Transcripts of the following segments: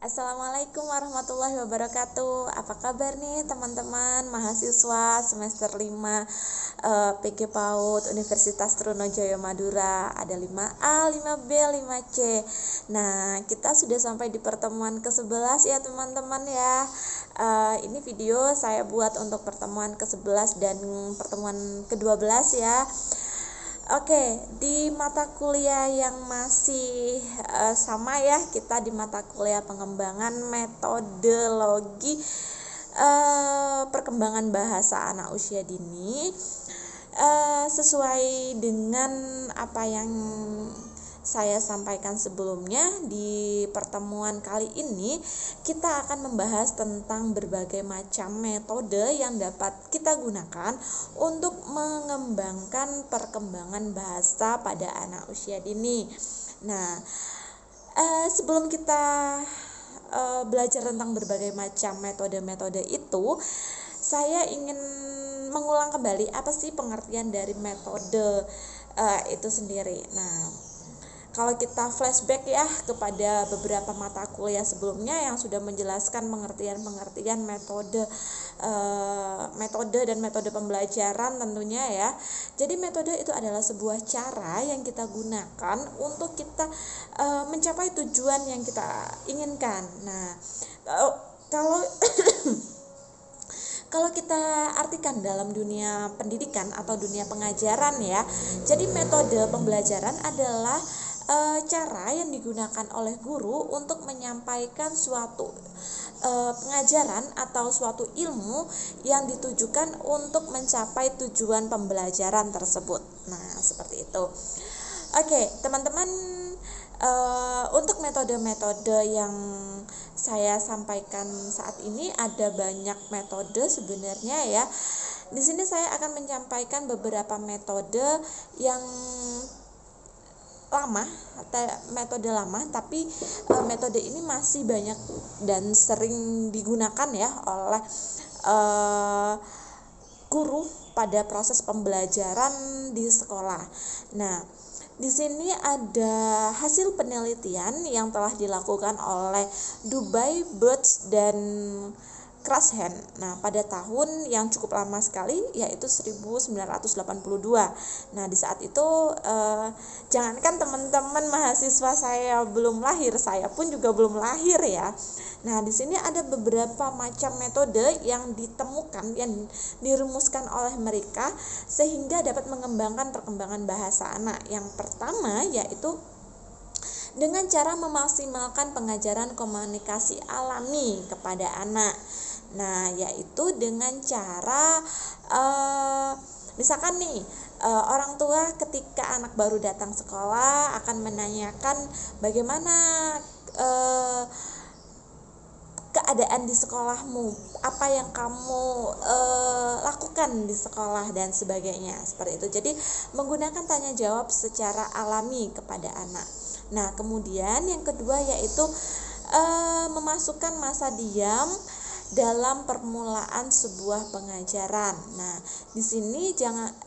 Assalamualaikum warahmatullahi wabarakatuh. Apa kabar nih teman-teman mahasiswa semester 5 PG PAUD Universitas Trunojoyo Madura. Ada 5A, 5B, 5C. Nah, kita sudah sampai di pertemuan ke-11 ya teman-teman ya. Ini video saya buat untuk pertemuan ke-11 dan pertemuan ke-12 ya. Oke, di mata kuliah yang masih sama ya, kita di mata kuliah pengembangan metodologi perkembangan bahasa anak usia dini, sesuai dengan apa yang saya sampaikan sebelumnya. Di pertemuan kali ini kita akan membahas tentang berbagai macam metode yang dapat kita gunakan untuk mengembangkan perkembangan bahasa pada anak usia dini. Nah, sebelum kita belajar tentang berbagai macam metode-metode itu, saya ingin mengulang kembali apa sih pengertian dari metode itu sendiri. Nah, kalau kita flashback ya kepada beberapa mata kuliah sebelumnya yang sudah menjelaskan pengertian-pengertian metode dan metode pembelajaran tentunya ya. Jadi metode itu adalah sebuah cara yang kita gunakan untuk kita mencapai tujuan yang kita inginkan. Nah, kalau kalau kita artikan dalam dunia pendidikan atau dunia pengajaran ya, jadi metode pembelajaran adalah cara yang digunakan oleh guru untuk menyampaikan suatu pengajaran atau suatu ilmu yang ditujukan untuk mencapai tujuan pembelajaran tersebut. Nah, seperti itu. Oke, teman-teman, untuk metode-metode yang saya sampaikan saat ini ada banyak metode sebenarnya ya. Di sini saya akan menyampaikan beberapa metode yang metode lama, tapi metode ini masih banyak dan sering digunakan ya oleh guru pada proses pembelajaran di sekolah. Nah, di sini ada hasil penelitian yang telah dilakukan oleh Dubai, Birds, dan Krashen. Nah, pada tahun yang cukup lama sekali yaitu 1982. Nah, di saat itu jangankan teman-teman mahasiswa saya belum lahir, saya pun juga belum lahir ya. Nah, di sini ada beberapa macam metode yang ditemukan, yang dirumuskan oleh mereka sehingga dapat mengembangkan perkembangan bahasa anak. Yang pertama yaitu dengan cara memaksimalkan pengajaran komunikasi alami kepada anak. Nah, yaitu dengan cara misalkan nih orang tua ketika anak baru datang sekolah akan menanyakan bagaimana keadaan di sekolahmu, apa yang kamu lakukan di sekolah dan sebagainya, seperti itu. Jadi menggunakan tanya jawab secara alami kepada anak. Nah, kemudian yang kedua yaitu memasukkan masa diam dalam permulaan sebuah pengajaran. Nah, di sini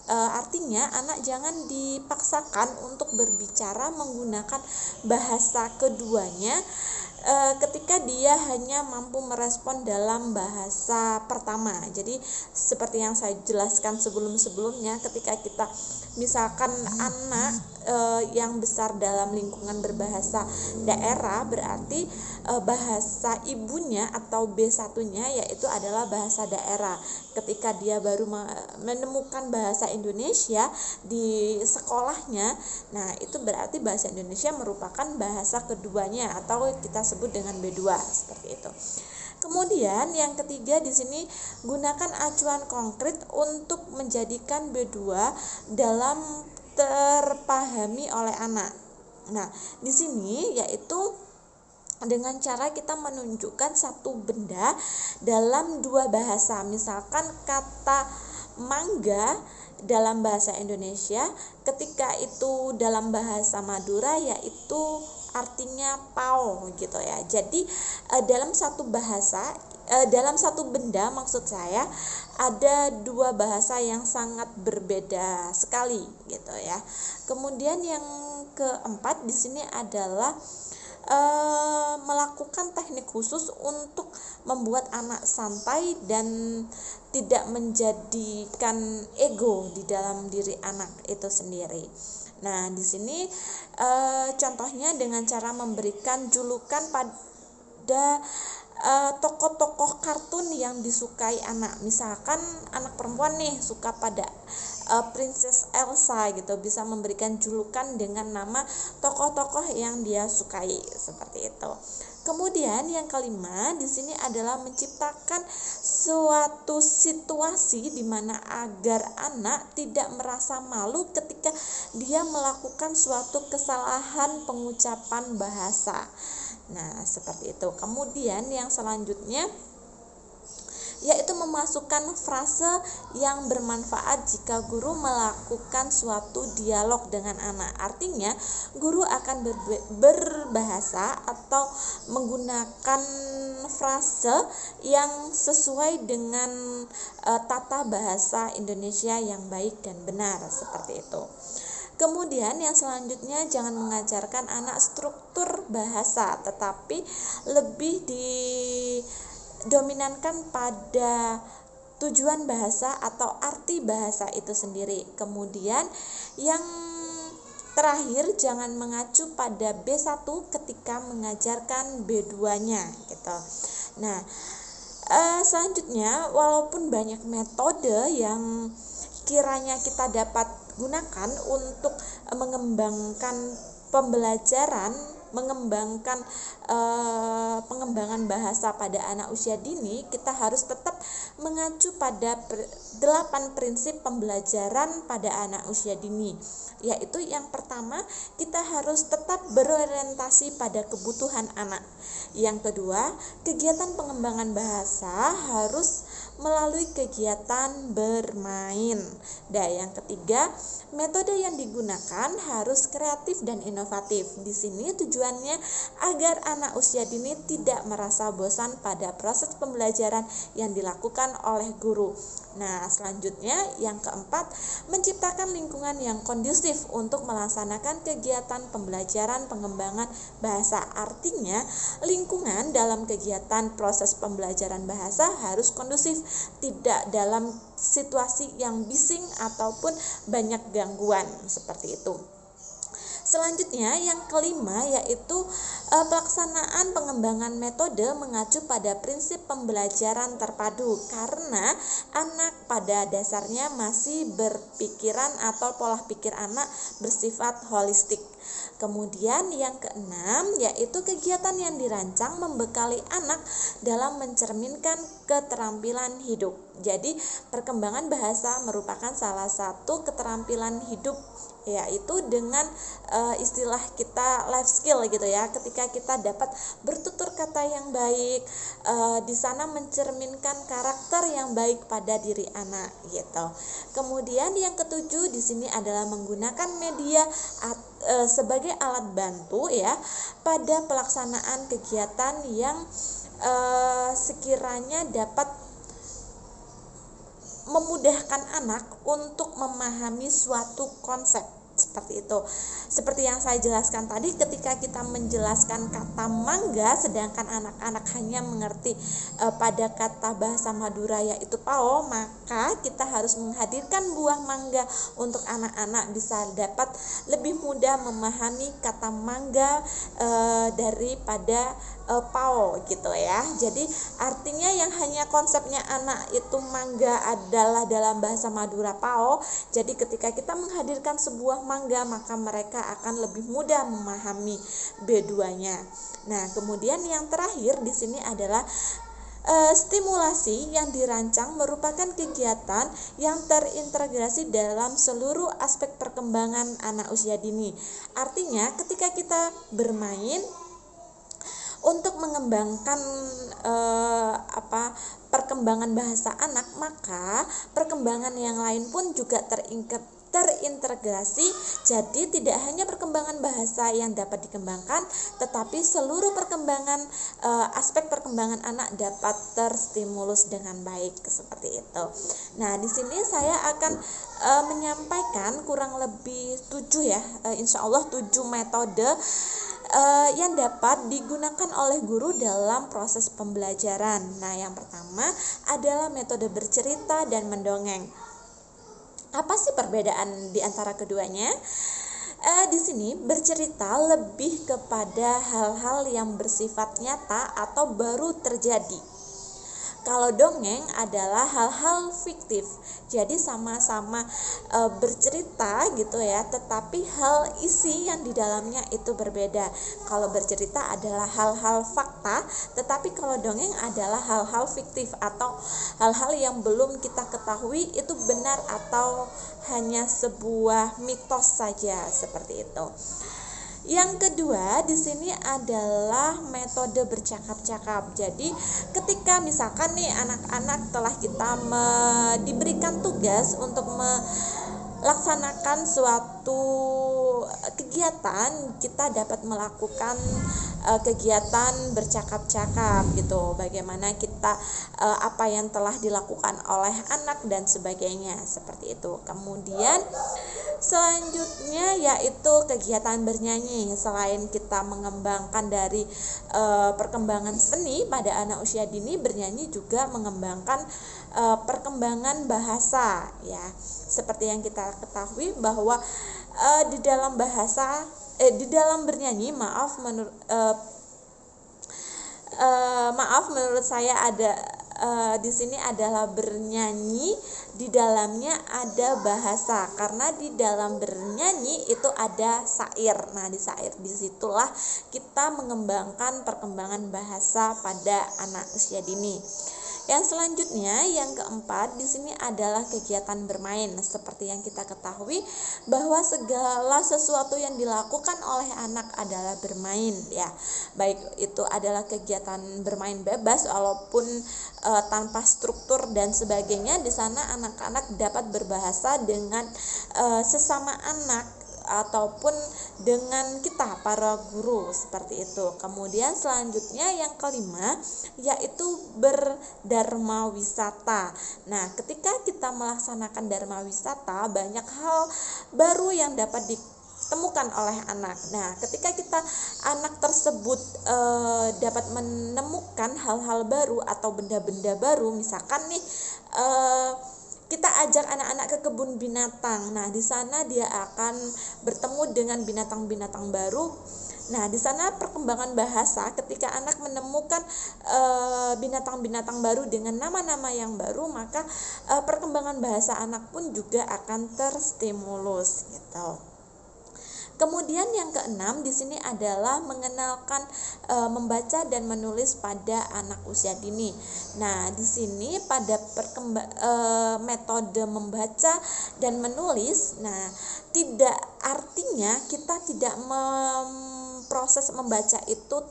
artinya anak jangan dipaksakan untuk berbicara menggunakan bahasa keduanya ketika dia hanya mampu merespon dalam bahasa pertama. Jadi seperti yang saya jelaskan sebelum-sebelumnya, ketika kita misalkan anak yang besar dalam lingkungan berbahasa daerah, berarti bahasa ibunya atau B1-nya yaitu adalah bahasa daerah. Ketika dia baru menemukan bahasa Indonesia di sekolahnya, nah itu berarti bahasa Indonesia merupakan bahasa keduanya atau kita sebut dengan B2, seperti itu. Kemudian yang ketiga di sini gunakan acuan konkret untuk menjadikan B2 dalam terpahami oleh anak. Nah, di sini yaitu dengan cara kita menunjukkan satu benda dalam dua bahasa. Misalkan kata mangga dalam bahasa Indonesia, ketika itu dalam bahasa Madura yaitu artinya pao gitu ya. Jadi dalam satu bahasa, dalam satu benda maksud saya ada dua bahasa yang sangat berbeda sekali gitu ya. Kemudian yang keempat di sini adalah melakukan teknik khusus untuk membuat anak santai dan tidak menjadikan ego di dalam diri anak itu sendiri. Nah, di sini contohnya dengan cara memberikan julukan pada tokoh-tokoh kartun yang disukai anak. Misalkan anak perempuan nih suka pada Princess Elsa gitu, bisa memberikan julukan dengan nama tokoh-tokoh yang dia sukai seperti itu. Kemudian yang kelima di sini adalah menciptakan suatu situasi di mana agar anak tidak merasa malu ketika dia melakukan suatu kesalahan pengucapan bahasa. Nah, seperti itu. Kemudian yang selanjutnya yaitu memasukkan frase yang bermanfaat jika guru melakukan suatu dialog dengan anak. Artinya, guru akan berbahasa atau menggunakan frase yang sesuai dengan tata bahasa Indonesia yang baik dan benar, seperti itu. Kemudian yang selanjutnya, jangan mengajarkan anak struktur bahasa, tetapi lebih didominankan pada tujuan bahasa atau arti bahasa itu sendiri. Kemudian yang terakhir, jangan mengacu pada B1 ketika mengajarkan B2-nya gitu. Nah, selanjutnya, walaupun banyak metode yang kiranya kita dapat gunakan untuk mengembangkan pembelajaran, mengembangkan pengembangan bahasa pada anak usia dini, kita harus tetap mengacu pada 8 prinsip pembelajaran pada anak usia dini. Yaitu yang pertama, kita harus tetap berorientasi pada kebutuhan anak. Yang kedua, kegiatan pengembangan bahasa harus melalui kegiatan bermain. Dan yang ketiga, metode yang digunakan harus kreatif dan inovatif. Di sini tujuannya agar anak usia dini tidak merasa bosan pada proses pembelajaran yang dilakukan oleh guru. Nah, selanjutnya yang keempat, menciptakan lingkungan yang kondusif untuk melaksanakan kegiatan pembelajaran pengembangan bahasa. Artinya, lingkungan dalam kegiatan proses pembelajaran bahasa harus kondusif, tidak dalam situasi yang bising ataupun banyak gangguan, seperti itu. Selanjutnya yang kelima yaitu pelaksanaan pengembangan metode mengacu pada prinsip pembelajaran terpadu, karena anak pada dasarnya masih berpikiran atau pola pikir anak bersifat holistik. Kemudian yang keenam yaitu kegiatan yang dirancang membekali anak dalam mencerminkan keterampilan hidup. Jadi perkembangan bahasa merupakan salah satu keterampilan hidup, yaitu dengan istilah kita life skill gitu ya. Ketika kita dapat bertutur kata yang baik, di sana mencerminkan karakter yang baik pada diri anak gitu. Kemudian yang ketujuh di sini adalah menggunakan media sebagai alat bantu ya pada pelaksanaan kegiatan yang sekiranya dapat memudahkan anak untuk memahami suatu konsep, seperti itu. Seperti yang saya jelaskan tadi, ketika kita menjelaskan kata mangga sedangkan anak-anak hanya mengerti pada kata bahasa Madura yaitu pao, maka kita harus menghadirkan buah mangga untuk anak-anak bisa dapat lebih mudah memahami kata mangga daripada pao gitu ya. Jadi artinya yang hanya konsepnya anak itu mangga adalah dalam bahasa Madura pao. Jadi ketika kita menghadirkan sebuah mangga, maka mereka akan lebih mudah memahami B2-nya. Nah, kemudian yang terakhir di sini adalah stimulasi yang dirancang merupakan kegiatan yang terintegrasi dalam seluruh aspek perkembangan anak usia dini. Artinya ketika kita bermain untuk mengembangkan perkembangan bahasa anak, maka perkembangan yang lain pun juga terintegrasi. Jadi tidak hanya perkembangan bahasa yang dapat dikembangkan, tetapi seluruh perkembangan aspek perkembangan anak dapat terstimulus dengan baik, seperti itu. Nah, di sini saya akan menyampaikan kurang lebih 7 ya, insya Allah 7 metode yang dapat digunakan oleh guru dalam proses pembelajaran. Nah, yang pertama adalah metode bercerita dan mendongeng. Apa sih perbedaan di antara keduanya? Di sini bercerita lebih kepada hal-hal yang bersifat nyata atau baru terjadi. Kalau dongeng adalah hal-hal fiktif, jadi sama-sama bercerita gitu ya, tetapi hal isi yang di dalamnya itu berbeda. Kalau bercerita adalah hal-hal fakta, tetapi kalau dongeng adalah hal-hal fiktif atau hal-hal yang belum kita ketahui itu benar atau hanya sebuah mitos saja, seperti itu. Yang kedua di sini adalah metode bercakap-cakap. Jadi ketika misalkan nih anak-anak telah kita diberikan tugas untuk melaksanakan suatu kegiatan, kita dapat melakukan kegiatan bercakap-cakap gitu. Bagaimana kita apa yang telah dilakukan oleh anak dan sebagainya, seperti itu. Kemudian selanjutnya yaitu kegiatan bernyanyi. Selain kita mengembangkan dari perkembangan seni pada anak usia dini, bernyanyi juga mengembangkan perkembangan bahasa ya. Seperti yang kita ketahui bahwa di dalam bahasa di dalam bernyanyi, menurut saya ada di sini adalah bernyanyi di dalamnya ada bahasa, karena di dalam bernyanyi itu ada syair. Nah, di syair disitulah kita mengembangkan perkembangan bahasa pada anak usia dini. Yang selanjutnya, yang keempat, di sini adalah kegiatan bermain. Seperti yang kita ketahui bahwa segala sesuatu yang dilakukan oleh anak adalah bermain ya. Baik itu adalah kegiatan bermain bebas walaupun tanpa struktur dan sebagainya. Di sana anak-anak dapat berbahasa dengan sesama anak ataupun dengan kita para guru, seperti itu. Kemudian selanjutnya yang kelima yaitu berdharma wisata. Nah, ketika kita melaksanakan dharma wisata, banyak hal baru yang dapat ditemukan oleh anak. Nah, ketika anak tersebut dapat menemukan hal-hal baru atau benda-benda baru, misalkan nih kita ajak anak-anak ke kebun binatang. Nah, di sana dia akan bertemu dengan binatang-binatang baru. Nah, di sana perkembangan bahasa ketika anak menemukan binatang-binatang baru dengan nama-nama yang baru, maka perkembangan bahasa anak pun juga akan terstimulus gitu. Kemudian yang keenam di sini adalah mengenalkan membaca dan menulis pada anak usia dini. Nah, di sini pada metode membaca dan menulis, nah tidak artinya kita tidak proses membaca itu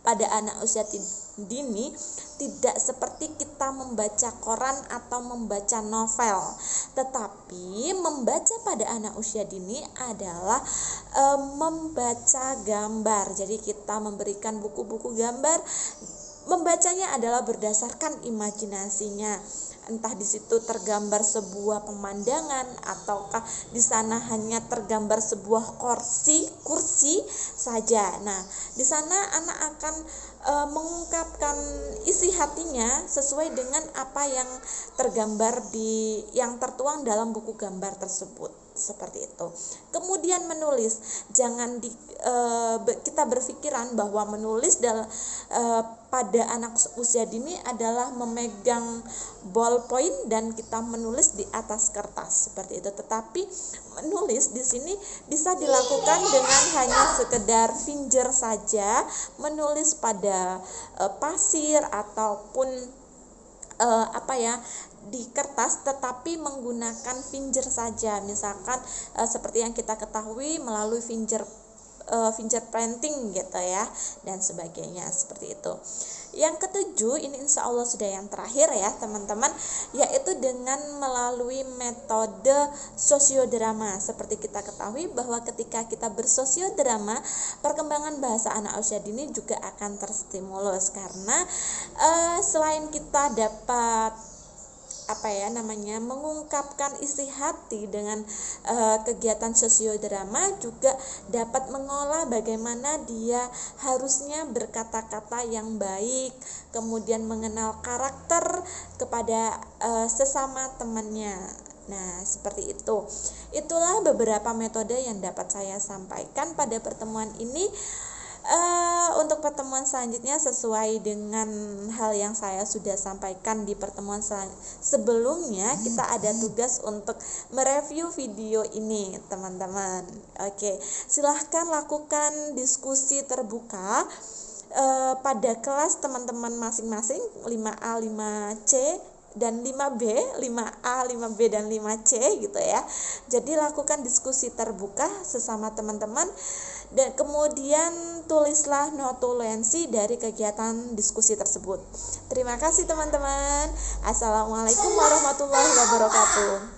pada anak usia dini tidak seperti kita membaca koran atau membaca novel, tetapi membaca pada anak usia dini adalah membaca gambar. Jadi kita memberikan buku-buku gambar, membacanya adalah berdasarkan imajinasinya. Entah di situ tergambar sebuah pemandangan ataukah di sana hanya tergambar sebuah kursi saja. Nah, di sana anak akan mengungkapkan isi hatinya sesuai dengan apa yang tergambar yang tertuang dalam buku gambar tersebut, seperti itu. Kemudian menulis, jangan kita berpikiran bahwa menulis pada anak usia dini adalah memegang ballpoint dan kita menulis di atas kertas, seperti itu. Tetapi menulis di sini bisa dilakukan dengan hanya sekedar finger saja, menulis pada pasir ataupun di kertas, tetapi menggunakan finger saja. Misalkan seperti yang kita ketahui melalui fingerprinting gitu ya, dan sebagainya, seperti itu. Yang ketujuh, ini insya Allah sudah yang terakhir ya teman-teman, yaitu dengan melalui metode sosiodrama. Seperti kita ketahui bahwa ketika kita bersosiodrama, perkembangan bahasa anak usia dini juga akan terstimulus, karena selain kita dapat mengungkapkan isi hati dengan kegiatan sosiodrama, juga dapat mengolah bagaimana dia harusnya berkata-kata yang baik, kemudian mengenal karakter kepada sesama temannya. Nah, seperti itu. Itulah beberapa metode yang dapat saya sampaikan pada pertemuan ini. Untuk pertemuan selanjutnya sesuai dengan hal yang saya sudah sampaikan di pertemuan sebelumnya, kita ada tugas untuk mereview video ini, teman-teman. Oke, silahkan lakukan diskusi terbuka pada kelas teman-teman masing-masing, 5A, 5C dan 5B, 5A, 5B dan 5C gitu ya. Jadi lakukan diskusi terbuka sesama teman-teman, dan kemudian tulislah notulensi dari kegiatan diskusi tersebut. Terima kasih teman-teman. Assalamualaikum warahmatullahi wabarakatuh.